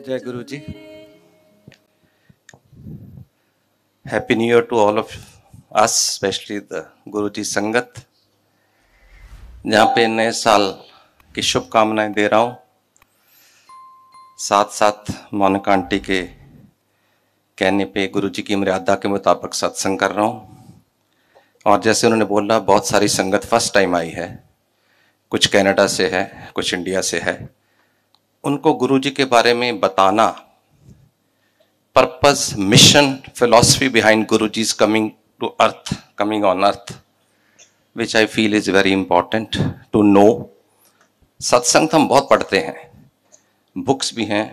जय Guru ji. Happy new year to all of us, specially the Guru ji संगत, जहाँ पे नए साल की शुभकामनाएं दे रहा हूँ। साथ साथ मोनिका आंटी के कहने पे गुरु जी की मर्यादा के मुताबिक सत्संग कर रहा हूँ। और जैसे उन्होंने बोला, बहुत सारी संगत फर्स्ट टाइम आई है, कुछ कनाडा से है, कुछ इंडिया से है। उनको गुरु जी के बारे में बताना, purpose, mission, philosophy behind Guru जी's coming to earth, coming on earth, which I feel is very important to know. सत्संग हम बहुत पढ़ते हैं, बुक्स भी हैं,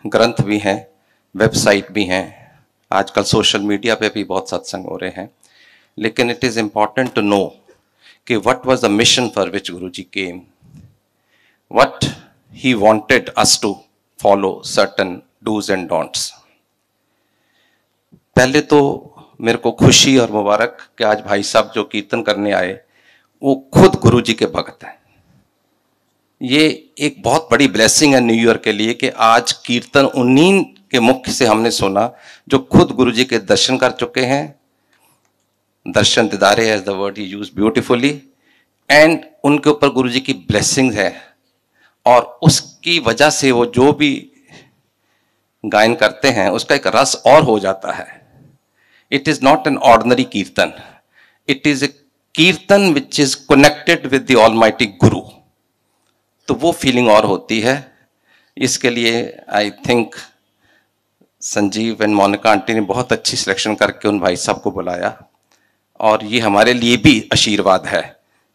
ग्रंथ भी हैं, वेबसाइट भी हैं, आजकल सोशल मीडिया पे भी बहुत सत्संग हो रहे हैं, लेकिन it is important to know कि what was the mission for which Guru ji came, what he wanted us to follow, certain do's and don'ts. पहले तो मेरे को खुशी और मुबारक कि आज भाई साहब जो कीर्तन करने आए वो खुद गुरु जी के भक्त हैं। ये एक बहुत बड़ी ब्लेसिंग है न्यू ईयर के लिए कि आज कीर्तन उन्हीं के मुख से हमने सुना जो खुद गुरु जी के दर्शन कर चुके हैं। दर्शन दिदारे as the word he use beautifully, and उनके ऊपर गुरु जी की ब्लेसिंग है और उसकी वजह से वो जो भी गायन करते हैं उसका एक रस और हो जाता है। It is not an ordinary कीर्तन, it is a कीर्तन which is connected with the Almighty Guru. तो वो फीलिंग और होती है। इसके लिए I think Sanjeev and Monica aunty ने बहुत अच्छी सिलेक्शन करके उन भाई साहब को बुलाया, और ये हमारे लिए भी आशीर्वाद है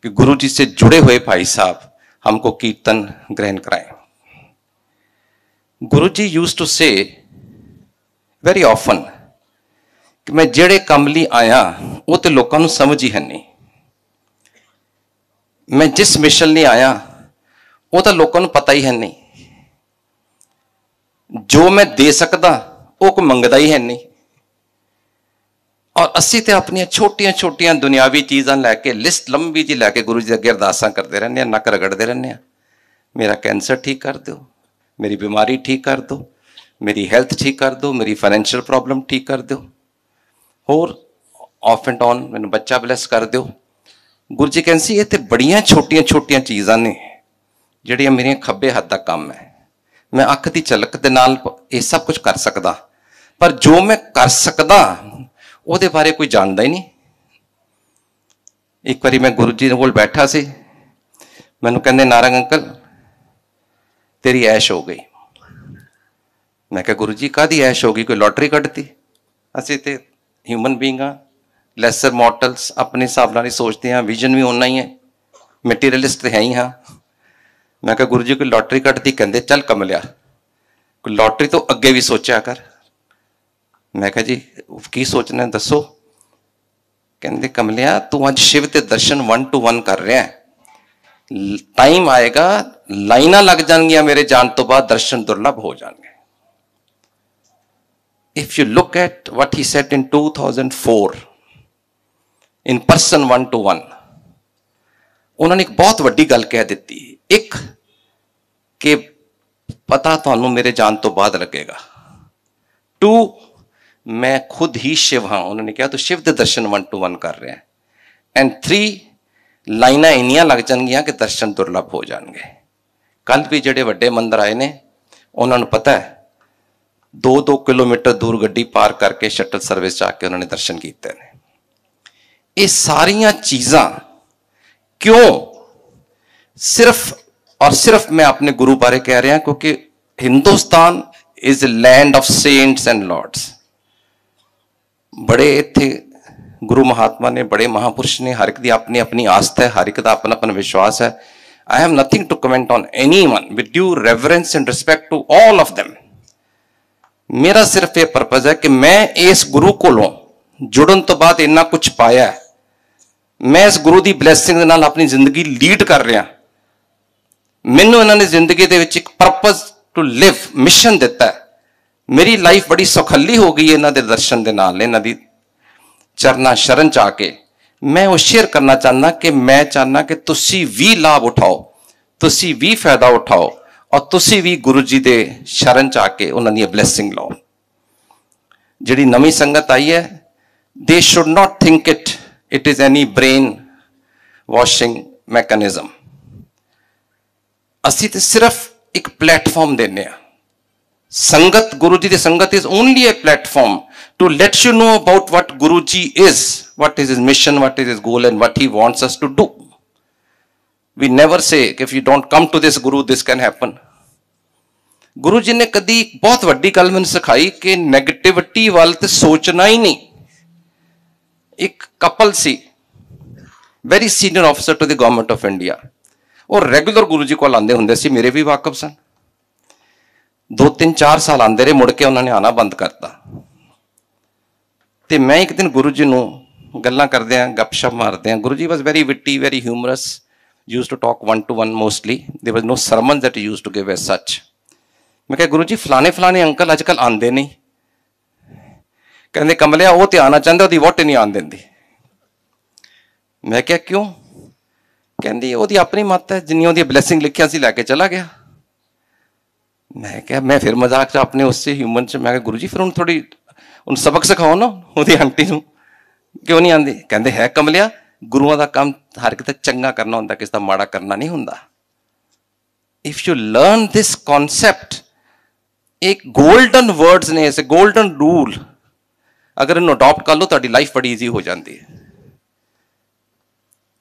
कि गुरु जी से जुड़े हुए भाई साहब हमको कीर्तन ग्रहण कराएं। गुरु जी यूज्ड टू से वेरी ऑफन कि मैं जेड़े काम ਲਈ आया वो तो लोगों को समझ ही है नहीं, मैं जिस मिशन ਲਈ आया वो तो लोगों को पता ही है नहीं, जो मैं दे सकदा वो कोई मंगदा ही है नहीं, और असी तो अपनी छोटियां छोटियां दुनियावी चीज़ां लैके लिस्ट लंबी जी लैके गुरु जी अगे अरदासां करते रहने, नक रगड़ते रहने, मेरा कैंसर ठीक कर दो, मेरी बीमारी ठीक कर दो, मेरी हेल्थ ठीक कर दो, मेरी फाइनेंशियल प्रॉब्लम ठीक कर दो, और ऑफ एंड ऑन मैंने बच्चा ब्लैस कर दो। गुरु जी कहते ये तो बड़ियां छोटियां छोटियां चीज़ां ने जिहड़ियां मेरे खब्बे हत्थ दा काम है, मैं अख दी झलक दे नाल ये सब कुछ कर सकदा, पर जो मैं कर सकदा ਉਹਦੇ बारे कोई जानता ही नहीं। एक बारी मैं गुरु जी कोल बैठा सी, मैनू कहंदे नारंग अंकल तेरी ऐश हो गई। मैं कहा गुरु जी काहदी ऐश हो गई, कोई लॉटरी कटती? असीं ते ह्यूमन बीइंग हाँ, लैसर मॉर्टल्स, अपने हिसाब नाल ही सोचते हैं, विजन भी उन्ना ही है, मटीरियलिस्ट है ही हाँ। मैं कहा गुरु जी कोई लॉटरी कटती? कहंदे चल कमलिया कोई लॉटरी तो अगे भी सोचा कर। मैं कहा जी की सोचना है दसो? कहते कमलिया तू अज शिव के दर्शन 1 to 1 कर रहा है, टाइम आएगा लाइना लग जाएंगियां मेरे जान तो बाद दर्शन दुर्लभ हो जाएंगे। If you look at what he said in 2004 in person 1 to 1, उन्होंने एक बहुत वड्डी गल कह दी, एक कि पता थानू मेरे जान तो बाद लगेगा, 2 मैं खुद ही शिव हाँ, उन्होंने कहा तो शिव के दर्शन 1 to 1 कर रहे हैं, एंड 3 लाइना इनिया लग जाएंगियां कि दर्शन दुर्लभ हो जाएंगे। कल भी जेडे वड्डे मंदिर आए ने उन्होंने पता है 2-2 किलोमीटर दूर गड्डी पार करके शटल सर्विस जाके उन्होंने दर्शन किए ने। ये सारियां चीज़ां क्यों सिर्फ और सिर्फ मैं अपने गुरु बारे कह रहा क्योंकि Hindustan is land of saints and lords. बड़े इत्थे गुरु महात्मा ने, बड़े महापुरुष ने, हर एक दी अपनी अपनी आस्था है, हर एक दा अपना अपना विश्वास है। I have nothing to comment on any one, with due reverence and respect to all of them. मेरा सिर्फ ये पर्पज है कि मैं इस गुरु कोलों जुड़न तो बाद इन्ना कुछ पाया है, मैं इस गुरु की ब्लैसिंग दे नाल अपनी जिंदगी लीड कर रहा। मैनू इन्होंने जिंदगी दे विच एक पर्पज टू लिव मिशन दिता है। मेरी लाइफ बड़ी सौखली हो गई इन्हों के दर्शन के नाल, इन्हों की चरना शरण च आके मैं वो शेयर करना चाहना कि मैं चाहना कि तुसी भी लाभ उठाओ, तुसी भी फायदा उठाओ और तुसी भी गुरु जी दे शरण च आके उन्होंने ब्लैसिंग लो। जिहड़ी नवी संगत आई है, they should not think it is any brain washing mechanism. असी तो सिर्फ एक प्लेटफॉर्म देने आ। संगत, गुरु जी की संगत is only a platform to let you know about what Guru ji is, what is his mission, what is his goal and what he wants us to do. We never say if you don't come to this guru this can happen. Guru ji ने कदी बहुत वड्डी गल मैंने सिखाई कि negativity वाल ते सोचना ही नहीं। एक कपल सी, very senior officer to the government of India, और रेगुलर गुरु जी को आते होंगे सी, मेरे भी वाकफ सन। 2-3-4 साल आते रहे, मुड़ के उन्होंने आना बंद करता। तो मैं एक दिन गुरु जी नूं गल्लां करदे हैं, गपशप मारदे हैं। Guru ji was very witty, very humorous, used to talk 1-to-1 mostly. There was no sermon that he used to give as such. मैं कहा गुरु जी फलाने फलाने अंकल अजकल आते नहीं। कहते कमलिया वो तो आना चाहते, वो वोट नहीं आन देंदी। मैं क्या क्यों? कहती वो अपनी मत है, जिन्नी वो ब्लैसिंग लिखिया सी लैके चला गया। मैं क्या, मैं फिर मजाक च अपने उससे ह्यूमन च मैं गुरु जी फिर हूँ थोड़ी उन सबक सिखाओ ना वो आंटी नूं, क्यों नहीं आती? कहते है कमलिया गुरुओं का काम हर किते चंगा करना होंदा, किसी का माड़ा करना नहीं होंदा। If you learn this concept, एक गोल्डन वर्ड्स ने, ऐसे गोल्डन रूल, अगर इन्हों अडॉप्ट कर लो तो लाइफ बड़ी ईजी हो जाती है।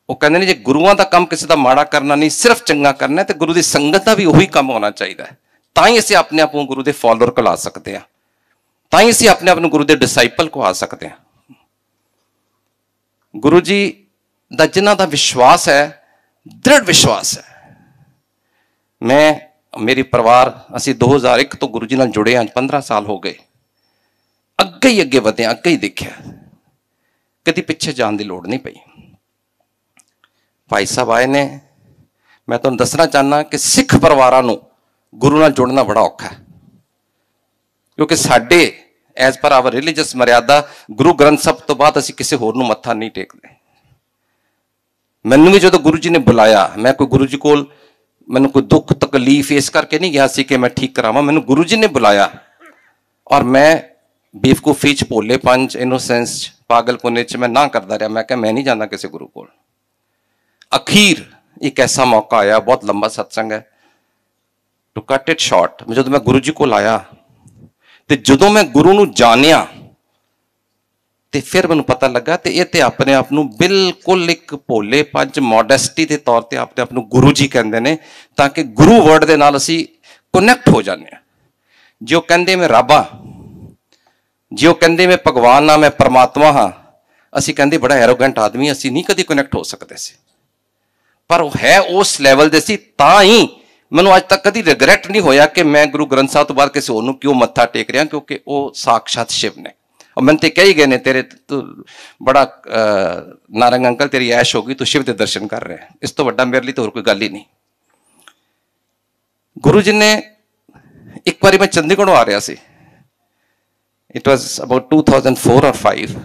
वो कहते हैं जे गुरुओं का काम किसी का माड़ा करना नहीं, सिर्फ चंगा करना है, तो गुरु की संगत का भी उही काम होना चाहिए। ताई असीं अपने आप को गुरु के फॉलोअर को ला सकते हैं, ताई असीं अपने आप को गुरु के डिसाइपल को आ सकते हैं। गुरु जी का जिन्हां दा विश्वास है, दृढ़ विश्वास है। मैं, मेरी परिवार, असीं 2001 तो गुरु जी नाल जुड़े हैं, 15 साल हो गए। अगे ही अगे वधे, अगे ही देखिया, कदी पिछे जाने की लोड़ नहीं पई। भाई साहब आए ने, मैं तुहानूं दसना चाहना कि सिख परिवारां नूं गुरु नाल जुड़ना बड़ा औखा है, क्योंकि साडे एज पर आवर रिलीजियस मर्यादा गुरु ग्रंथ साहब तो बाद असीं किसी होर नूं मत्था नहीं टेकदे। मैनूं भी जदों गुरु जी ने बुलाया, मैं कोई गुरु जी कोल मैनूं कोई दुख तकलीफ इस करके नहीं गया सी कि मैं ठीक करावां। मैनूं गुरु जी ने बुलाया और मैं बेवकूफी च, भोले पंच, इनोसेंस च, पागलपुने च मैं ना करता रहा। मैं क्या, मैं नहीं जाना किसी गुरु कोल। अखीर एक ऐसा मौका आया, बहुत लंबा सत्संग है, टू कट इट शॉर्ट, जो मैं गुरु जी को आया तो जो मैं गुरु नूं जानिया तो फिर मैनूं पता लगा तो ये तो अपने आप नूं बिल्कुल एक भोले पंच मॉडेस्टी के तौर पर अपने आप नूं गुरु जी कहते हैं, ताकि गुरु वर्ड के नाल असीं कनैक्ट हो जाने। जो कहते मैं रब हाँ, जो कहते मैं भगवान हाँ, मैं परमात्मा हाँ, असीं कहते बड़ा एरोगेंट आदमी, असीं नहीं कदी कनैक्ट हो सकते सी। पर वो है उस लैवल दे सी, तां ही मैनूं अज तक कदी रिग्रैट नहीं होया कि मैं गुरु ग्रंथ साहब तो बाद किसी होर नूं क्यों मत्था टेक रहा, क्योंकि वो साक्षात शिव ने। और मैंने तो कही गए ने, तेरे तो बड़ा नारंग अंकल तेरी ऐश होगी, तू शिव के दर्शन कर रहे हैं, इस तो वड्डा मेरे लिए तो होर कोई गल ही नहीं। गुरु जी ने एक बार मैं चंडीगढ़ आ रहा सी, इट वॉज अबाउट 2004 और 5,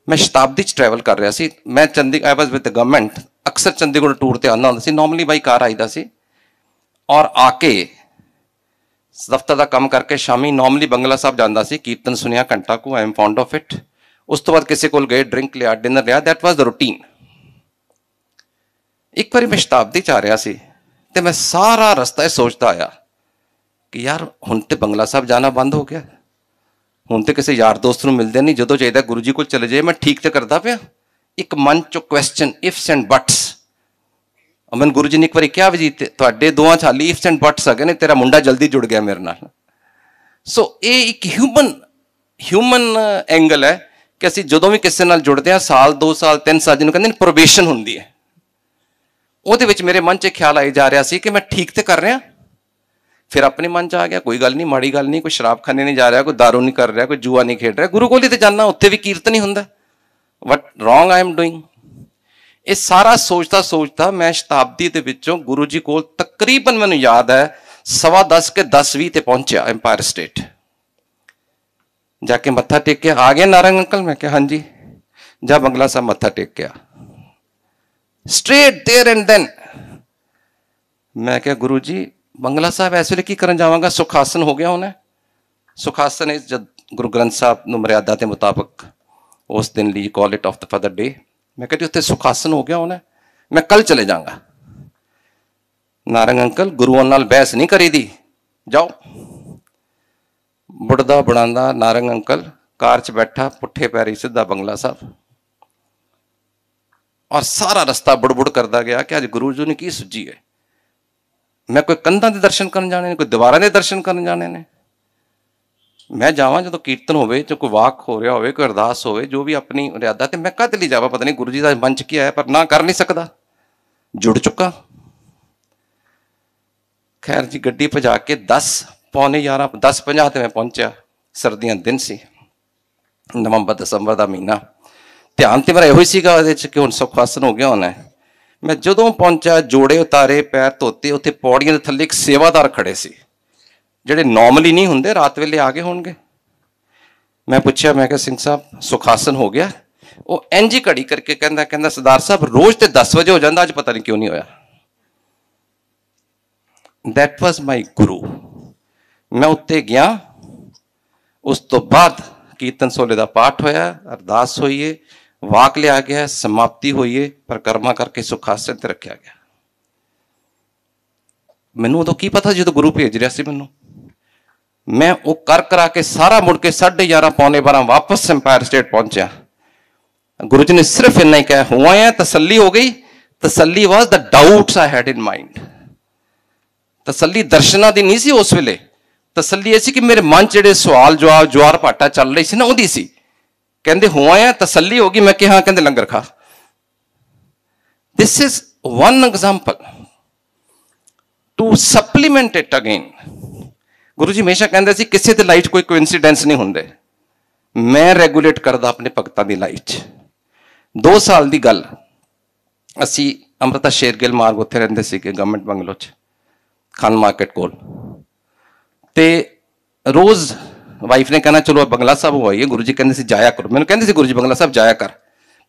मैं शताब्दी ट्रैवल कर रहा सी। मैं Chandigarh, I was with the government, अक्सर चंडीगढ़ टूर ते आना होंदा सी, नॉर्मली बाई कार आईदा सी, और आके दफ्तर का काम करके शामी नॉर्मली बंगला साहब जाता सी, कीर्तन सुनिया घंटा को, I am fond of it. उस तो बाद किसी को गए, ड्रिंक लिया, डिनर लिया, दैट वाज द रूटीन। एक बार मैं शताब्दी च आ रहा सी ते मैं सारा रस्ता सोचता आया कि यार हुण ते बंगला साहब जाना बंद हो गया, हुण ते किसी यार दोस्त नूं मिलदे नहीं, जदों चाहिदा गुरु जी कोल चले जाए, मैं ठीक तो करता पाया। एक मन चो क्वेश्चन, इफ्स एंड बट्स। और मैंने गुरु जी ने एक बार क्या भी जी तुहाडे दोवां च हाली इफ्स एंड बट्स है ने, तेरा मुंडा जल्दी जुड़ गया मेरे नाल। सो ये एक ह्यूमन एंगल है कि असीं जदों भी किसी नाल जुड़ते हैं, साल 2 साल 3 साल जिन्होंने कहते प्रोबेशन हुंदी है, ਉਹਦੇ ਵਿੱਚ मेरे मन च ख्याल आई जा रहा सी कि मैं ठीक तो कर रहा। फिर अपने मन च आ गया कोई गल नहीं, माड़ी गल नहीं, कोई शराब खाने नहीं जा रहा, कोई दारू नहीं कर रहा, कोई जुआ नहीं खेड रहा, गुरु कोल ही तो जाना, उत्थे भी कीर्तन ही हुंदा, what wrong I am doing. ये सारा सोचता सोचता मैं शताब्दी के विचों गुरु जी कोल तकरीबन मैनूं याद है 10:15 के 10:20 ते पहुंचा एम्पायर स्टेट। जाके मत्था टेक के आ गया नारंग अंकल, मैं क्या हाँ जी, जा बंगला साहब मत्था टेक के आ, स्ट्रेट देयर एंड देन। मैं क्या गुरु जी बंगला साहब इस वे की करन जावांगा, सुखासन हो गया होना। सुखासन इज जब गुरु ग्रंथ साहब नूं मर्यादा के मुताबिक उस दिन ली call it of the father day. मैं कहती उत्थे सुखासन हो गया होना, मैं कल चले जाऊंगा। नारंग अंकल गुरुओं नाल बहस नहीं करी दी, जाओ। बुढ़दा बुढ़ांदा नारंग अंकल कार च बैठा, पुट्ठे पैरी सीधा बंगला साहब, और सारा रस्ता बुड़ करता गया कि अज गुरु जी ने की सुझी है। मैं कोई कंधां दे दर्शन करन जाने ने, कोई दीवारां दे दर्शन करन जाने ने। मैं जावां जो कीर्तन होवे, जो कोई वाक हो रहा होवे, कोई अरदास होवे, जो भी अपनी मर्यादा, तो मैं कद लई जावां? पता नहीं गुरु जी का मंच क्या है, पर ना कर नहीं सकता, जुड़ चुका। खैर जी गड्डी भजा के 10 पौने 11 10:50 ते मैं पहुंचा। सर्दियां दिन सी, नवंबर दसंबर का महीना। ध्यान तो मेरा यो कि हुण सुखासन हो गया होना है। मैं जदों पहुंचा, जोड़े उतारे, पैर धोते, उत्थे पौड़ियां दे थल्ले एक सेवादार खड़े सी, ਜਿਹੜੇ नॉर्मली नहीं होंगे, रात वेले आ गए होंगे। मैं पूछा, मैं क्या सिंह साहब सुखासन हो गया? वो इंज ही घड़ी करके कहता सरदार साहब रोज तो 10 बजे हो जाता, अज पता नहीं क्यों नहीं होया। दैट वाज माई गुरु। मैं उत्ते गया, उस तो बाद कीर्तन सोले का पाठ होया, अरदास होई है, वाक लिया गया, समाप्ति हुई है, परिक्रमा करके सुखासन ते रखा गया। मैनू उदों की पता जो गुरु भेज रहा सी मैनू। मैं वो कर करा के सारा मुड़ के 11:30 पौने 12 वापस एम्पायर स्टेट पहुंचा। गुरु जी ने सिर्फ इन्ना ही कहा, हुआ है, तसल्ली हो गई। तसल्ली was the doubts I had in mind. तसल्ली दर्शना दी नहीं सी उस वेले, तसल्ली ऐसी कि मेरे मन च सवाल जवाब ज्वार भाटा चल रही सी ना, उहदी सी। कहते हुआ है, तसल्ली होगी। मैं कहा कहते लंगर खा। This is one example to supplement it again. Guru ji हमेशा कहते सी किसी की लाइफ कोई कोइंसिडेंस नहीं होंगे। मैं रेगूलेट करदा अपने भगतां की लाइफ। 2 साल की गल, असी अमृता शेरगिल मार्ग उत्थे रहिंदे सीगे गवर्नमेंट बंगलो च, खान मार्केट कोल। ते रोज वाइफ ने कहना चलो बंगला साहब हो आइए, गुरु जी कहते सी जाया करो। मैंने कहते सी गुरु जी बंगला साहब जाया कर,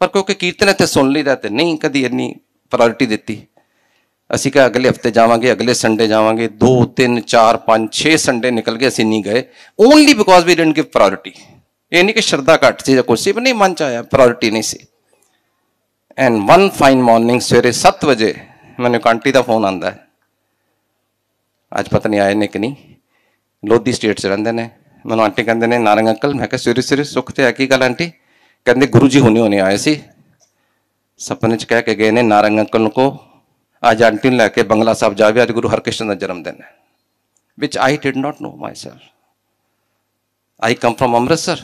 पर क्योंकि कीर्तन इत्थे सुन लीदा ते नहीं कदी इन्नी प्रायोरिटी दिती। असी कहा अगले हफ्ते जावांगे, अगले संडे जावांगे। 2 3 4 5 6 संडे निकल गए, असी नहीं गए, only because we didn't give priority. ये नहीं कि श्रद्धा घट सी या कुछ सी, पर नहीं मन च आया, प्रायोरिटी नहीं सी। एंड वन फाइन मॉर्निंग सवेरे 7 बजे मैंने आंटी का फोन आता है, अज पता नहीं आए ने कि नहीं, लोधी स्टेट च रहिंदे ने। मैनूं आंटी कहते हैं नारंग अंकल। मैं कहा सवेरे सवेरे सुख ते है की गल आंटी? कहते गुरु जी हुणे हुणे आए सी, सपने च कह के गए ने नारंग अंकल को अज आंटी लैके बंगला साहब जावे, अज गुरु हरकृष्ण का जन्मदिन है। Which I did not know myself. I come from Amritsar.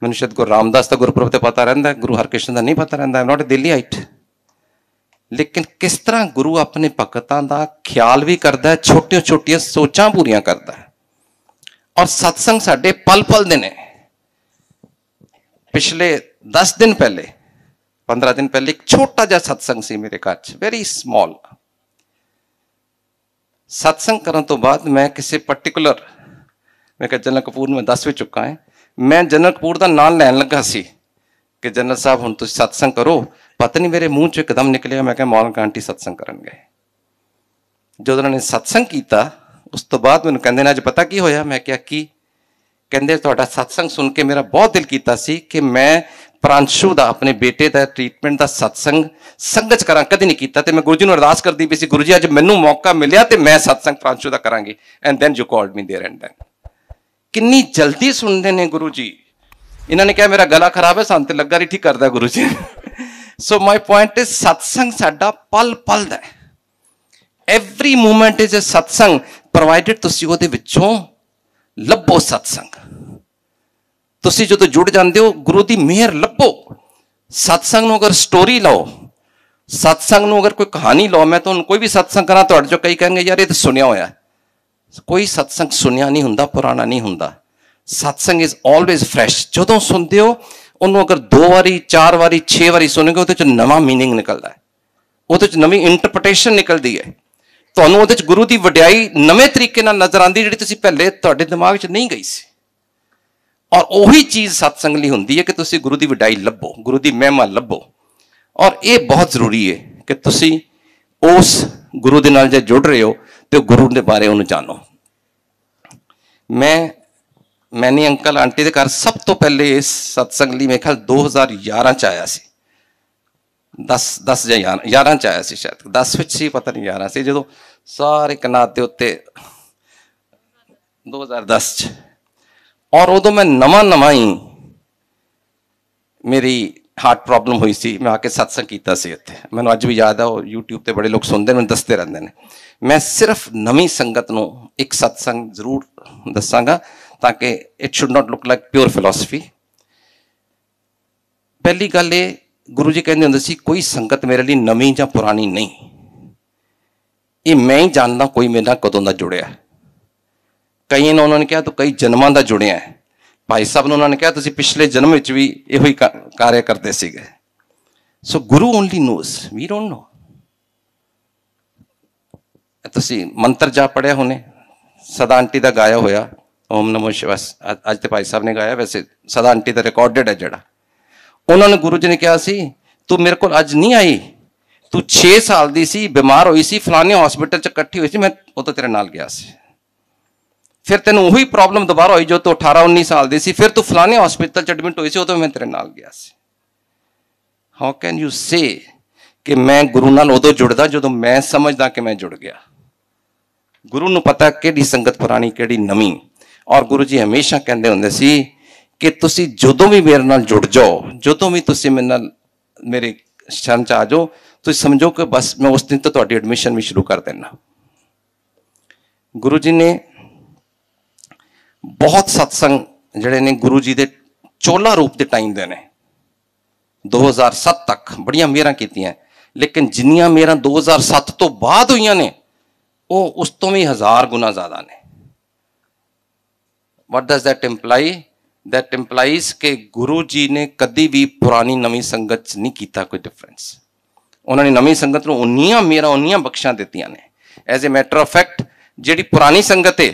मैंने शायद गुरु रामदास का गुरुपुरब तो पता रहिंदा है, गुरु हरकृष्ण का नहीं पता रहिंदा। I am not a Delhiite. लेकिन किस तरह गुरु अपने भगतां का ख्याल भी करता है, छोटिया छोटिया सोचां पूरियां करता है। और सत्संग साडे पल पल दे ने। पिछले 10 दिन पहले 15 दिन पहले एक छोटा जा सत्संग सी मेरे घर च, वेरी स्मॉल। सत्संग करने तो बाद मैं किसी पर्टिकुलर, मैं कहा जनरल कपूर में 10 भी चुका है, मैं जनरल कपूर का नाम लैन लगा सी कि जनरल साहब हुण तुसीं सत्संग करो। पता नहीं मेरे मूँह चो एकदम निकलिया, मैं कहा मौलक आंटी सत्संग करन गए। जो उन्होंने सत्संग किया उस तो बाद मैंने कहते अज पता की होया? मैं क्या की? कहते तुहाडा सत्संग सुन के मेरा बहुत दिल कीता सी कि मैं प्रांशु का अपने बेटे का ट्रीटमेंट का सत्संग संगत करा, कभी नहीं किया। तो मैं गुरु जी को अरदास करती पई सी, गुरु जी अज मैनू मौका मिलिया तो मैं सत्संग प्रांशु का करांगी। And then you called me there and then. कितनी जल्दी सुनते हैं गुरु जी। इन्होंने कहा मेरा गला खराब है, सानू ते लगा रही ठीक करता गुरु जी। सो माई पॉइंट इज सत्संग साडा पल पल दा है। एवरी मूवमेंट इज ए सत्संग, प्रोवाइडेड तुसीं उहदे विचों लभो सत्संग। तुसीं जो जुड़ जाते हो गुरु की मेहर लभो। सत्संग नूं अगर स्टोरी लो, सत्संग नूं अगर कोई कहानी लो, मैं तो कोई भी सत्संग करा तो जो कई कहेंगे यार ये तो सुनिया होया। कोई सत्संग सुनिया नहीं हुंदा, पुराना नहीं हुंदा। सत्संग इज ऑलवेज फ्रैश। जो सुनते हो उन्होंने अगर 2 बारी 4 बारी 6 बारी सुनोगे वो नवा मीनिंग निकलता है, वो नवी इंटरप्रटेशन निकलती है। तुहानूं उहदे च गुरु की वडियाई नवे तरीके नाल नजर आती जिहड़ी तुसीं पहले तुहाडे दिमाग च नहीं गई सी। और उही चीज़ सत्संग लई हुंदी है कि तुसीं गुरु की वडियाई लभो, गुरु की महिमा लभो। और ये बहुत जरूरी है कि तुसीं उस गुरु दे नाल जे जुड़ रहे हो तो गुरु के बारे उन्हें जानो। मैंने अंकल आंटी के घर सब तो पहले इस सत्संग लिए मेरे ख्याल 2011 च आया सी, 10 या 11 च आया सी, शायद 10 विच सी, पता नहीं 11 से, जो सारे कनात के उत्ते 2010 च। और उदों मैं नवा ही मेरी हार्ट प्रॉब्लम हुई सी, मैं आके सत्संग किया सी इत्थे। मैनूं अज भी याद है, वो यूट्यूब पे बड़े लोग सुनते मैं दसते रहते हैं। मैं सिर्फ नवी संगत नूं एक सत्संग जरूर दसांगा ताकि it should not look like pure philosophy. पहली गल ये, गुरु जी कहते होंदे सी कोई संगत मेरे लिए नवी या पुरानी नहीं, ये मैं ही जानना कोई मेरे नाल कदों दा जुड़िया। कई ने उन्होंने कहा तो कई जन्मां दा जुड़िया है। भाई साहब ने उन्होंने कहा तुसीं पिछले जन्म विच भी इहो ही कार्य करते सीगे। So Guru only knows, we don't know. तुसीं मंत्र जा पढ़िया होने, सदा आंटी का गाया होया ओम नमो शिवाय, अज तो भाई साहब ने गाया, वैसे सदा आंटी का रिकॉर्डेड है जड़ा। उन्होंने गुरु जी ने कहा सी तू मेरे को अज नहीं आई, तू 6 साल की सी, बीमार हुई सी, फलाने हॉस्पिटल च इकट्ठी हुई सी, मैं उदों तेरे नाल गया सी। फिर तेन उही प्रॉब्लम दोबारा हुई जो तू 18-19 साल की सी, फिर तू फलाने हॉस्पिटल च एडमिट हुई सी, उदों मैं तेरे नाल गया सी। हाउ कैन यू से कि मैं गुरु नाल उदों जुड़दा जो मैं समझदा कि मैं जुड़ गया। गुरु नूं पता किहड़ी संगत पुरानी किहड़ी नवीं। और गुरु जी हमेशा कहते होंदे सी कि तुसीं जदों भी मेरे नाल जुड़ जाओ, जदों भी तुसीं मेरे नाल मेरे शरण च आ जाओ, तुसीं समझो कि बस मैं उस दिन तो तुहाडी एडमिशन भी शुरू कर देना। गुरु जी ने बहुत सत्संग जिहड़े ने गुरु जी के चोला रूप के टाइम दे ने 2007 तक बड़ियां मेहरां कीतियां, लेकिन जिन्नियां मेहरां 2007 तो बाद हुई ने वो उस तो भी 1000 गुना ज्यादा ने। What does that imply? That implies कि गुरु जी ने कभी भी पुरानी नवी संगत नहीं किया कोई डिफरेंस। उन्होंने नवी संगत को उन्नियां मेरा उन्नियां बख्शा दित्तियां ने। As a matter of fact जिहड़ी पुरानी संगत है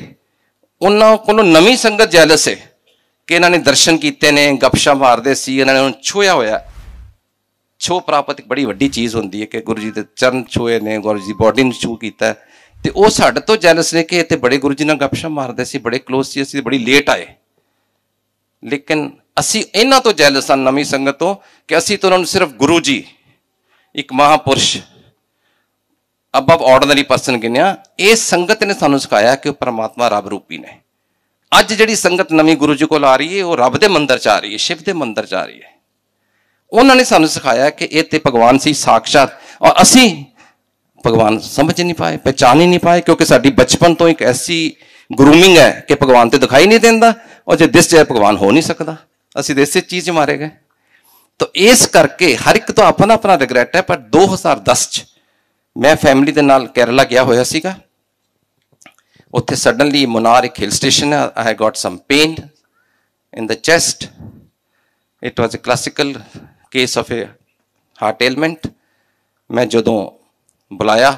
उन्होंने को नवी संगत जैलस है कि इन्होंने दर्शन किए ने, गपशा मारते सी, इन्होंने छूया होया। छो प्राप्त एक बड़ी वड्डी चीज़ होंदी है कि गुरु जी के चरण छूए ने, गुरु जी बॉडी में छू किया, तो वह साढ़े तो जैलस ने कि इतने बड़े गुरु जी नाल गपशा मारते सी, बड़े क्लोज सी, असीं बड़ी लेट आए। लेकिन असी इन्हां तो जैलस हाँ नवी संगत तो कि असी तो उन्होंने सिर्फ गुरु जी एक महापुरुष अबव ऑर्डनरी पर्सन गिनिया। इस संगत ने सानू सिखाया कि परमात्मा रब रूपी ने। अज जिहड़ी संगत नवी गुरु जी को आ रही है वो रब के मंदिर च आ रही है, शिव के मंदिर च आ रही है। उन्होंने सानू सिखाया कि ये तो भगवान सी साक्षात, और असी भगवान समझ नहीं पाए, पहचान ही नहीं पाए, क्योंकि साडी बचपन तो एक ऐसी ग्रूमिंग है कि भगवान तो दिखाई नहीं देता, और जो दिस जाए भगवान हो नहीं सकता। असी तो इस चीज मारे गए। तो इस करके हर एक तो अपना अपना रिग्रेट है। पर 2010 च मैं फैमिली के नाल केरला गया होया सीगा। उत्थे सडनली मुनार एक हिल स्टेशन है, I got some pain in the chest. It was a classical case of a heart ailment. मैं जदों बुलाया,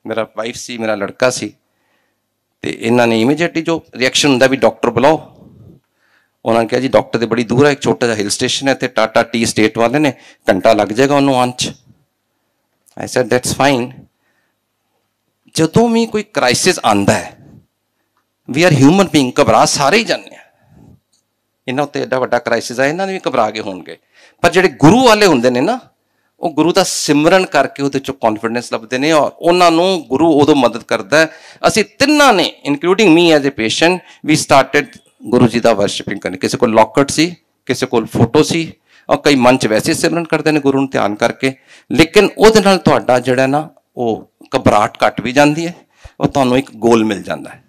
मेरा वाइफ सी, मेरा लड़का सी, तो इन्होंने इमीजिएटली जो रिएक्शन होंगे भी डॉक्टर बुलाओ। उन्होंने कहा जी डॉक्टर तो बड़ी दूर है, एक छोटा सा हिल स्टेशन है, तो टाटा टी स्टेट वाले ने घंटा लग जाएगा उन्होंने आने च। I said that's fine. जदों भी कोई क्राइसिस आंदा है, वी आर ह्यूमन बीइंग, घबरा सारे ही जाने। इन्हों उत्ते एडा वड्डा क्राइसिस आया, इन्होंने भी घबरा गए होंगे। पर जिहड़े गुरु वाले होंदे ने ना, वो गुरु का सिमरन करके उहदे चों कॉन्फिडेंस लभदे ने, और उन्होंने गुरु उदों मदद करता है। असीं तिन्नां ने including me as a patient we started Guru ji का वर्शिपिंग करने। किसी को लॉकेट सी, किसी को फोटो सी, और कई मन च वैसे सिमरन करते हैं गुरु नूं ध्यान करके। लेकिन उहदे नाल तुहाडा जिहड़ा ना वो घबराहट घट भी जाती है, और तुहानूं एक गोल मिल जाता है।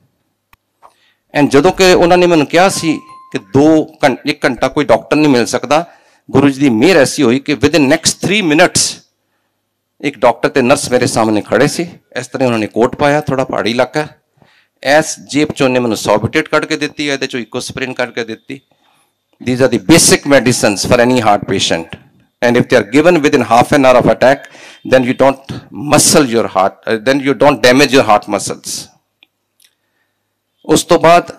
एंड जदों कि उन्होंने मैनूं कहा सी कि 1 घंटा कोई डॉक्टर नहीं मिल सकता, गुरु जी की मेहर ऐसी हुई कि विद इन नेक्स्ट 3 मिनट्स एक डॉक्टर ते नर्स मेरे सामने खड़े सी। इस तरह उन्होंने कोट पाया, थोड़ा पहाड़ी इलाका, एस जेब चो उन्हें मैंने सॉर्बिटेट कट के दी है, इकोस्प्रिन कट के दी। These are the basic medicines for any heart patient, and if they are given within half an hour of attack then you don't muscle your heart, then you don't damage your heart muscles. उस तो बाद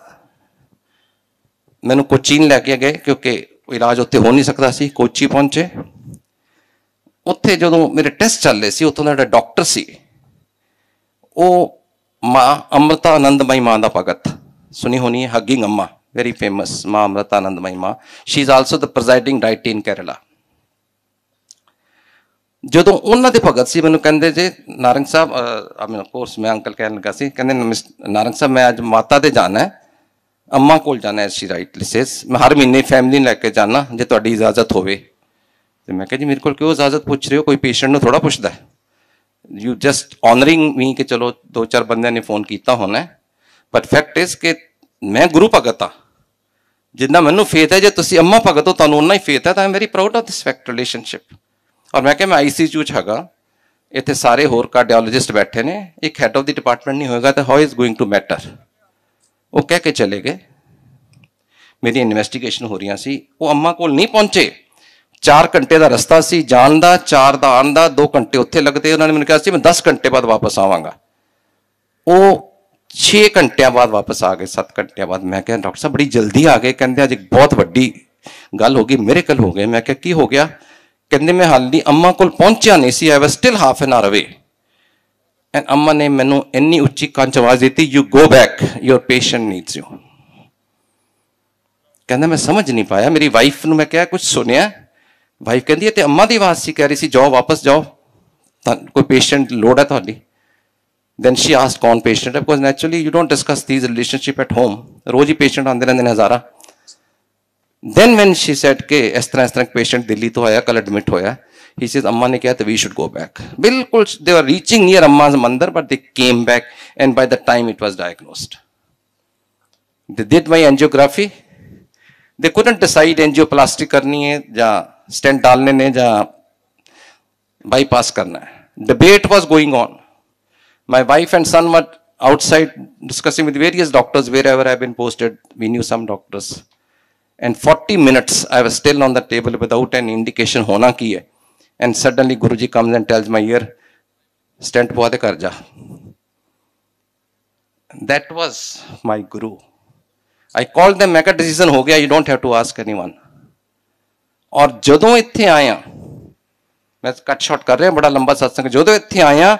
मैनू कोचीन लैके गए, क्योंकि इलाज उत्थे हो नहीं सकता सी। कोची पहुंचे, उत्थे जो मेरे टेस्ट चल रहे थे, उत्थों का डॉक्टर सी, वो माँ अमृता आनंदमयी माँ का भगत सुनी होनी है, हगिंग अम्मा, वेरी फेमस माँ Amrita Anandamayi Maa. She is also the presiding deity in Kerala. ਜਦੋਂ ਉਹਨਾਂ ਦੇ ਭਗਤ ਸੀ ਮੈਨੂੰ ਕਹਿੰਦੇ ਜੇ ਨਾਰੰਗ ਸਾਹਿਬ ਆਫ ਕੋਰਸ ਮੈਂ ਅੰਕਲ ਕਹਿਣ ਲੱਗਾ ਸੀ, ਕਹਿੰਦੇ ਨਾਰੰਗ ਸਾਹਿਬ ਮੈਂ ਅੱਜ ਮਾਤਾ ਦੇ ਜਾਣਾ, ਅੰਮਾ ਕੋਲ ਜਾਣਾ, ਸ਼ੀ ਰਾਈਟਲੀ ਸੇਜ਼ ਮੈਂ ਹਰ ਮਹੀਨੇ ਫੈਮਿਲੀ ਲੈ ਕੇ ਜਾਣਾ ਜੇ ਤੁਹਾਡੀ ਇਜਾਜ਼ਤ ਹੋਵੇ। ਤੇ ਮੈਂ ਕਿਹਾ ਜੀ ਮੇਰੇ ਕੋਲ ਕਿਉਂ ਇਜਾਜ਼ਤ ਪੁੱਛ ਰਹੇ ਹੋ, ਕੋਈ ਪੇਸ਼ੈਂਟ ਨੂੰ ਥੋੜਾ ਪੁੱਛਦਾ, ਯੂ ਜਸਟ ਆਨਰਿੰਗ ਮੀ ਕਿ ਚਲੋ 2-4 ਬੰਦਿਆਂ ਨੇ ਫੋਨ ਕੀਤਾ ਹੋਣਾ, ਬਟ ਫੈਕਟ ਇਜ਼ ਕਿ ਮੈਂ ਗੁਰੂ ਭਗਤ ਹਾਂ, ਜਿੰਨਾ ਮੈਨੂੰ ਫੇਥ ਹੈ ਜੇ ਤੁਸੀਂ ਅੰਮਾ ਭਗਤ ਹੋ ਤੁਹਾਨੂੰ ਉਨਾ ਹੀ ਫੇਥ ਹੈ, ਤਾਂ I am very proud of this fact relationship. और मैं क्या मैं ICU हैगा, इतने सारे होर कार्डियोलॉजिस्ट बैठे ने, एक हैड ऑफ द डिपार्टमेंट नहीं होएगा तो how is going to matter. वो कह के चले गए, मेरी इन्वेस्टिगेशन हो रही सी, वो अम्मा को नहीं पहुंचे, 4 घंटे का रस्ता सी जान का, 4 का आन का, 2 घंटे उत्थे लगते, उन्होंने मैंने कहा मैं 10 घंटे बाद वापस आवांगा, वो 6 घंटे बाद वापस आ गए, 7 घंटे बाद। मैं क्या डॉक्टर साहब बड़ी जल्दी आ गए, कहते अज बहुत वड्डी गल हो गई, मेरे कल हो गए। मैं क्या की हो गया, कहते मैं हाली अम्मा को पहुंचा नहीं सी, I was still half an hour away, and अम्मा ने मैनू इन्नी उच्ची कंच आवाज दी, you go back, your patient needs you. कहता मैं समझ नहीं पाया, मेरी वाइफ नूं मैं क्या कुछ सुनिया, वाइफ कहती है अम्मा की आवाज सी, कह रही सी जाओ वापस जाओ, कोई पेशेंट लोड़ है तुहाडी। देन शी आस्क्ड कौन पेशेंट है, because naturally you don't discuss these relationship at home, रोज ही पेशेंट आते रहते हैं हज़ारा। Then when she said कि इस तरह पेशेंट दिल्ली तो आया, कल एडमिट होया, he says अम्मा ने कहा तो we should go back। बिल्कुल they were reaching near अम्मा's मंदिर, but they came back and by the time it was diagnosed, they did my angiography, they couldn't decide angioplasty करनी है या stent डालने ने या bypass करना है। Debate was going on, my wife and son were outside discussing with various doctors wherever I've been posted, we knew some doctors, and 40 minutes I was still on the table without any indication होना की है, and suddenly Guruji comes and tells my ear, stent पवा दे कर जा। That was my guru। I called them, मैं कहा decision हो गया, you don't have to ask anyone। और जदों इत्थे आया, मैं कट शॉट कर रहा बड़ा लंबा सत्संग, जदों इत्थे आया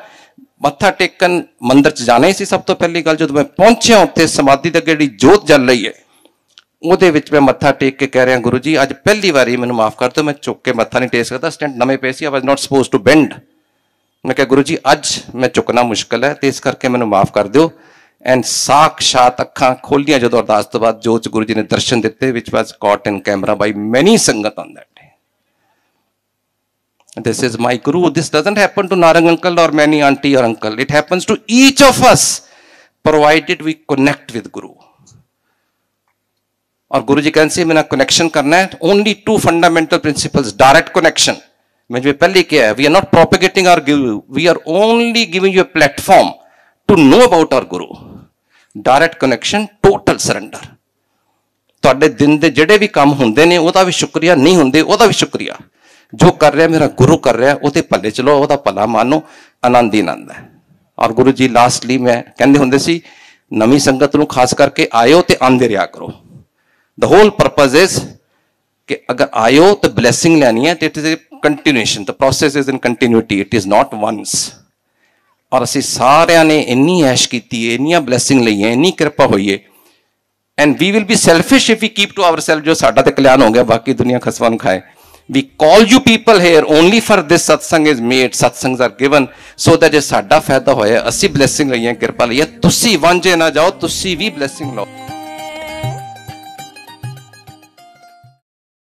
मत्था टेकन मंदिर च जाना ही सी, सब तो पहली गल जदों मैं पहुंचा उत्थे समाधि दे अगे जिहड़ी जोत जल रही है, ਉਹਦੇ ਵਿੱਚ मैं मत्था टेक के कह रहा गुरु जी अज पहली बारी मैंने माफ़ कर दो, मैं चुक के मत्था नहीं टेक सकता, स्टेंट नवे पे सी, I was not suppose to bend. मैं कहा गुरु जी अज मैं चुकना मुश्किल है, तो इस करके मैंने माफ़ कर दो। एंड साक्षात अखां खोलियां जो अरदास तो बाद जोत गुरु जी ने दर्शन दिते, which was caught in camera by many sangat on that day. This is my guru, this doesn't happen to Narang uncle और मैनी आंटी और uncle, it happens to each of us provided we connect with guru. और गुरु जी कहते से मेरा connection करना है, only 2 fundamental principles, direct connection, मैंने पहले किया है, we are not propagating our guru, we are only giving you a platform to know about our guru. Direct connection, total surrender. तुहाडे दिन दे जिहड़े भी काम हुंदे ने ओहदा भी शुक्रिया, नहीं हुंदे ओहदा भी शुक्रिया, जो कर रहा मेरा गुरु कर रहा ओहदे भले चलो, ओहदा भला मानो, आनंद ही आनंद है। और गुरु जी लास्टली मैं कहंदे हुंदे सी नवीं संगत नूं खास करके आयो ते आंदे रहा करो। The whole purpose is कि अगर आयो तो blessing लेनी है, it is a continuation, the process is in continuity, it is not once। और असी सारे ने इन्नी ऐश की है, इन्नियां blessing ली है, इन्नी कृपा हुई है, and we will be selfish if we keep to ourselves, जो साडा ते कल्याण हो गया बाकी दुनिया खसवन खाए। We call you people here only for this satsang is made, satsangs are given so that जे साडा फायदा होया, असी blessing ली है, कृपा ली है, तुसी वांझे ना जाओ, तुसी भी blessing लो।